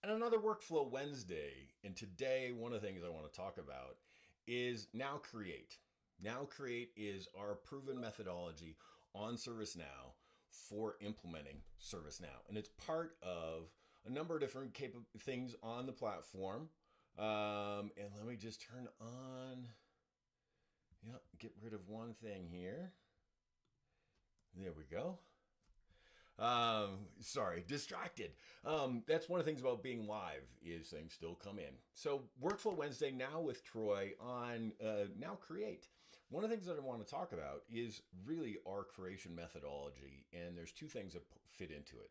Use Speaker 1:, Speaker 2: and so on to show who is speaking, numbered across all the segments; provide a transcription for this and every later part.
Speaker 1: And another Workflow Wednesday. And today, one of the things I want to talk about is NowCreate. NowCreate is our proven methodology on ServiceNow for implementing ServiceNow. And it's part of a number of different things on the platform. And let me just turn on, get rid of one thing here. There we go. Sorry, distracted. That's one of the things about being live is things still come in. So Workflow Wednesday now with Troy on NowCreate. One of the things that I want to talk about is really our creation methodology. And there's two things that fit into it.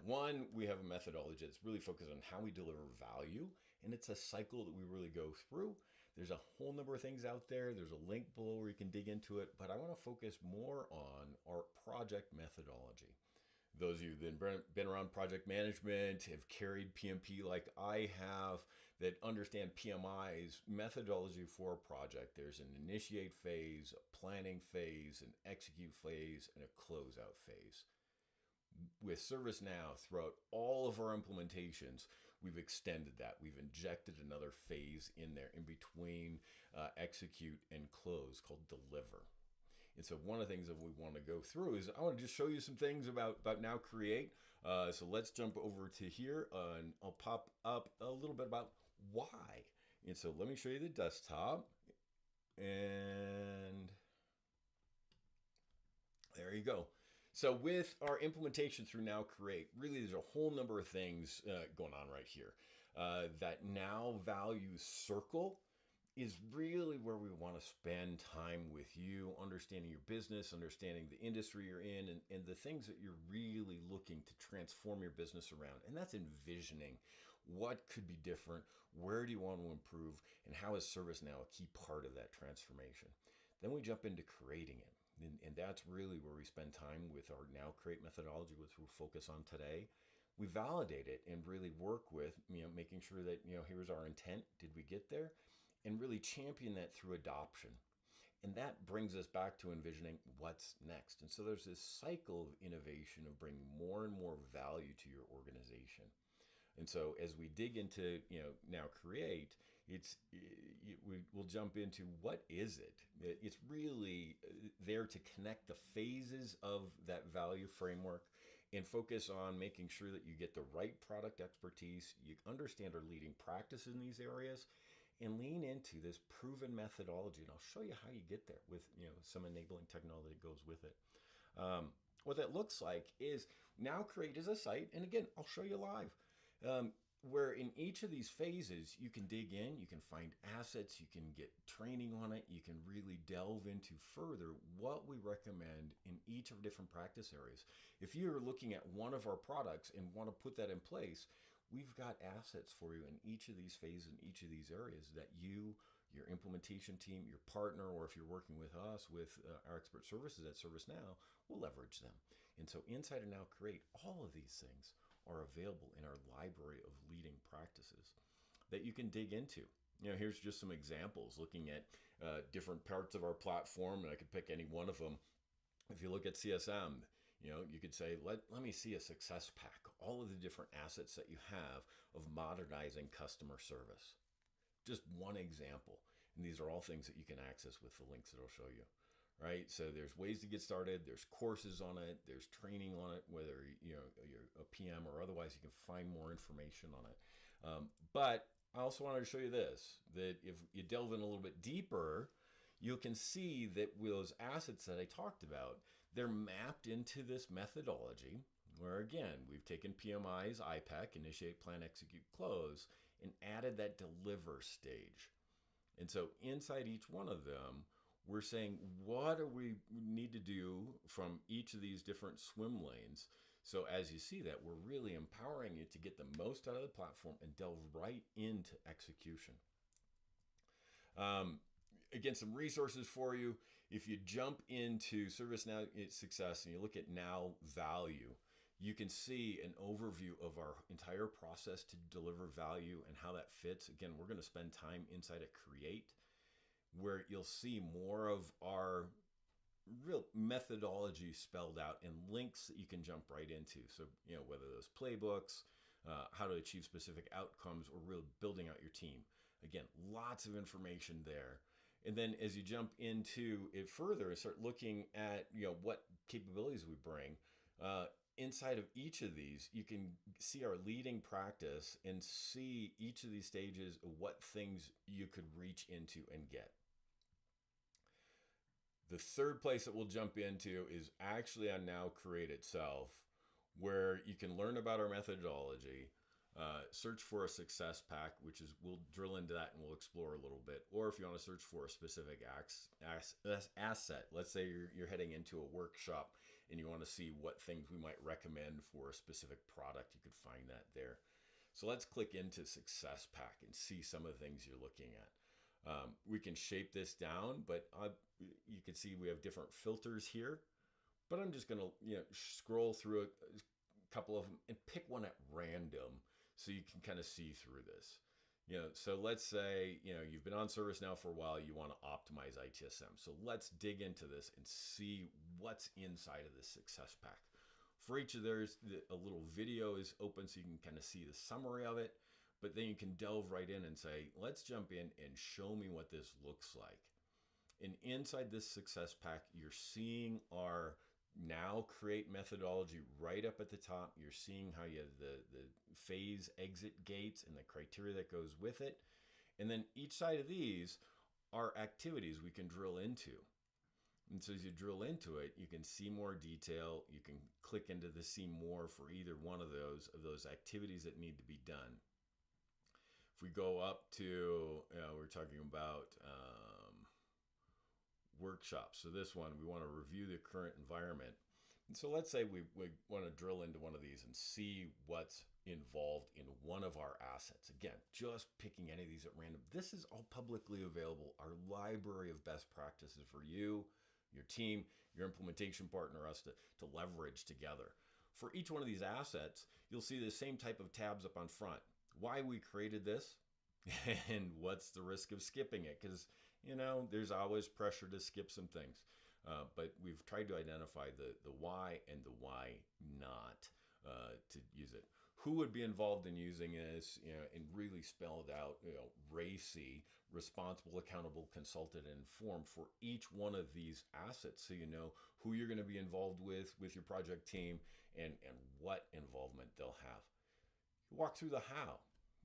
Speaker 1: One, we have a methodology that's really focused on how we deliver value. And it's a cycle that we really go through. There's a whole number of things out there. There's a link below where you can dig into it. But I want to focus more on our project methodology. Those of you that have been around project management, have carried PMP like I have, that understand PMI's methodology for a project. There's an initiate phase, a planning phase, an execute phase, and a closeout phase. With ServiceNow, throughout all of our implementations, we've extended that. We've injected another phase in there in between execute and close called deliver. And so one of the things that we want to go through is I want to just show you some things about NowCreate. So let's jump over to here and I'll pop up a little bit about why. And so let me show you the desktop. And there you go. So with our implementation through NowCreate, really there's a whole number of things going on right here. That now value circle is really where we want to spend time with you, understanding your business, understanding the industry you're in, and the things that you're really looking to transform your business around. And that's envisioning what could be different, where do you want to improve, and how is ServiceNow a key part of that transformation. Then we jump into creating it. And that's really where we spend time with our NowCreate methodology, which we'll focus on today. We validate it and really work with, making sure that, here's our intent. Did we get there? And really champion that through adoption. And that brings us back to envisioning what's next. And so there's this cycle of innovation of bringing more and more value to your organization. And so as we dig into, NowCreate, we'll jump into what is it? It's really there to connect the phases of that value framework and focus on making sure that you get the right product expertise, you understand our leading practices in these areas, and lean into this proven methodology. And I'll show you how you get there with some enabling technology that goes with it. What that looks like is NowCreate is a site, and again, I'll show you live. Where in each of these phases, you can dig in, you can find assets, you can get training on it, you can really delve into further what we recommend in each of different practice areas. If you're looking at one of our products and want to put that in place, we've got assets for you in each of these phases, in each of these areas that you, your implementation team, your partner, or if you're working with us, with our expert services at ServiceNow, will leverage them. And so inside of NowCreate, all of these things are available in our library of leading practices that you can dig into. Here's just some examples looking at different parts of our platform, and I could pick any one of them. If you look at CSM, you could say, let me see a success pack, all of the different assets that you have of modernizing customer service. Just one example. And these are all things that you can access with the links that I'll show you. Right? So there's ways to get started. There's courses on it. There's training on it, whether you're a PM or otherwise, you can find more information on it. But I also wanted to show you this, that if you delve in a little bit deeper, you can see that those assets that I talked about, they're mapped into this methodology where, again, we've taken PMI's IPEC, initiate, plan, execute, close, and added that deliver stage. And so inside each one of them, we're saying, what do we need to do from each of these different swim lanes? So as you see that, we're really empowering you to get the most out of the platform and delve right into execution. Again, some resources for you. If you jump into ServiceNow Success and you look at Now Value, you can see an overview of our entire process to deliver value and how that fits. Again, we're going to spend time inside of Create, where you'll see more of our real methodology spelled out and links that you can jump right into. So, whether those playbooks, how to achieve specific outcomes, or really building out your team. Again, lots of information there. And then as you jump into it further and start looking at what capabilities we bring, inside of each of these, you can see our leading practice and see each of these stages of what things you could reach into and get. The third place that we'll jump into is actually on NowCreate itself, where you can learn about our methodology, search for a success pack, which is, we'll drill into that and we'll explore a little bit. Or if you want to search for a specific asset, let's say you're heading into a workshop and you want to see what things we might recommend for a specific product, you could find that there. So let's click into success pack and see some of the things you're looking at. We can shape this down, but you can see we have different filters here. But I'm just going to scroll through a couple of them and pick one at random so you can kind of see through this. So let's say you've been on ServiceNow for a while, you want to optimize ITSM. So let's dig into this and see what's inside of this success pack. For each of theirs, a little video is open so you can kind of see the summary of it. But then you can delve right in and say, let's jump in and show me what this looks like. And inside this success pack, you're seeing our NowCreate methodology right up at the top. You're seeing how you have the phase exit gates and the criteria that goes with it. And then each side of these are activities we can drill into. And so as you drill into it, you can see more detail. You can click into the see more for either one of those activities that need to be done. If we go up to, we're talking about workshops. So this one, we want to review the current environment. And so let's say we want to drill into one of these and see what's involved in one of our assets. Again, just picking any of these at random. This is all publicly available. Our library of best practices for you, your team, your implementation partner, us to leverage together. For each one of these assets, you'll see the same type of tabs up on front. Why we created this and what's the risk of skipping it, because there's always pressure to skip some things, but we've tried to identify the why and the why not to use it. Who would be involved in using this, and really spelled out, RACI, responsible, accountable, consulted, and informed for each one of these assets, so you know who you're going to be involved with your project team and what involvement they'll have. Walk through the how.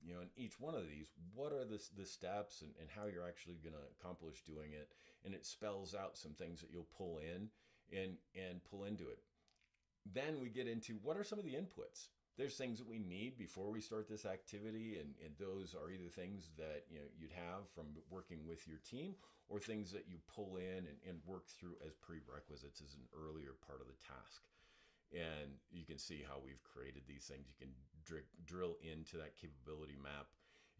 Speaker 1: In each one of these, what are the steps and how you're actually going to accomplish doing it. And it spells out some things that you'll pull in and pull into it. Then we get into what are some of the inputs. There's things that we need before we start this activity. And those are either things that you'd have from working with your team or things that you pull in and work through as prerequisites as an earlier part of the task. And you can see how we've created these things. You can drill into that capability map.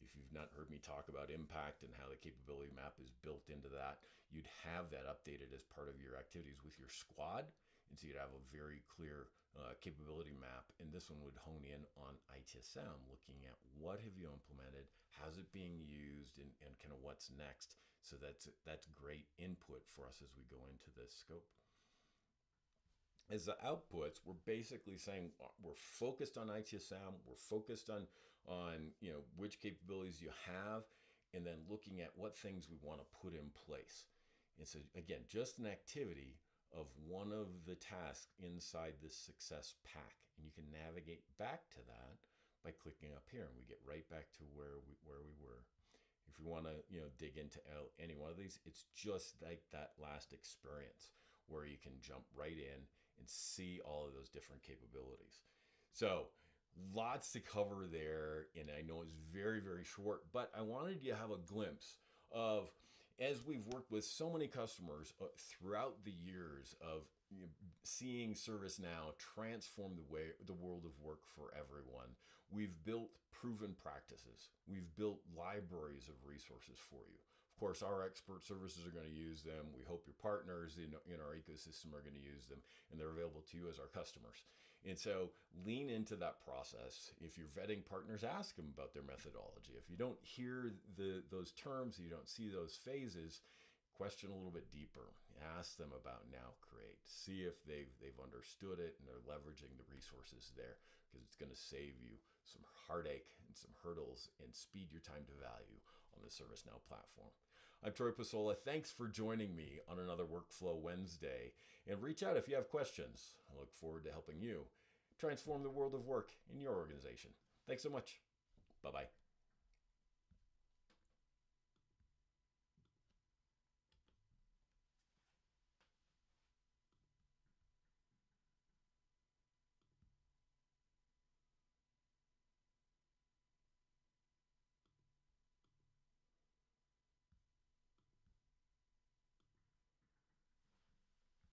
Speaker 1: If you've not heard me talk about impact and how the capability map is built into that, you'd have that updated as part of your activities with your squad. And so you'd have a very clear capability map. And this one would hone in on ITSM, looking at what have you implemented, how's it being used, and kind of what's next. So that's great input for us as we go into this scope. As the outputs, we're basically saying we're focused on ITSM, we're focused on which capabilities you have, and then looking at what things we want to put in place. And so again, just an activity of one of the tasks inside this success pack, and you can navigate back to that by clicking up here, and we get right back to where we were. If we want to dig into any one of these, it's just like that last experience where you can jump right in and see all of those different capabilities. So lots to cover there, and I know it's very, very short, but I wanted you to have a glimpse of, as we've worked with so many customers throughout the years of seeing ServiceNow transform the world of work for everyone. We've built proven practices. We've built libraries of resources for you. Of course, our expert services are going to use them. We hope your partners in our ecosystem are going to use them, and they're available to you as our customers. And so lean into that process. If you're vetting partners, ask them about their methodology. If you don't hear those terms, you don't see those phases, question a little bit deeper. Ask them about NowCreate. See if they've understood it and they're leveraging the resources there. because it's going to save you some heartache and some hurdles and speed your time to value on the ServiceNow platform. I'm Troy Pasola. Thanks for joining me on another Workflow Wednesday. And reach out if you have questions. I look forward to helping you transform the world of work in your organization. Thanks so much. Bye-bye.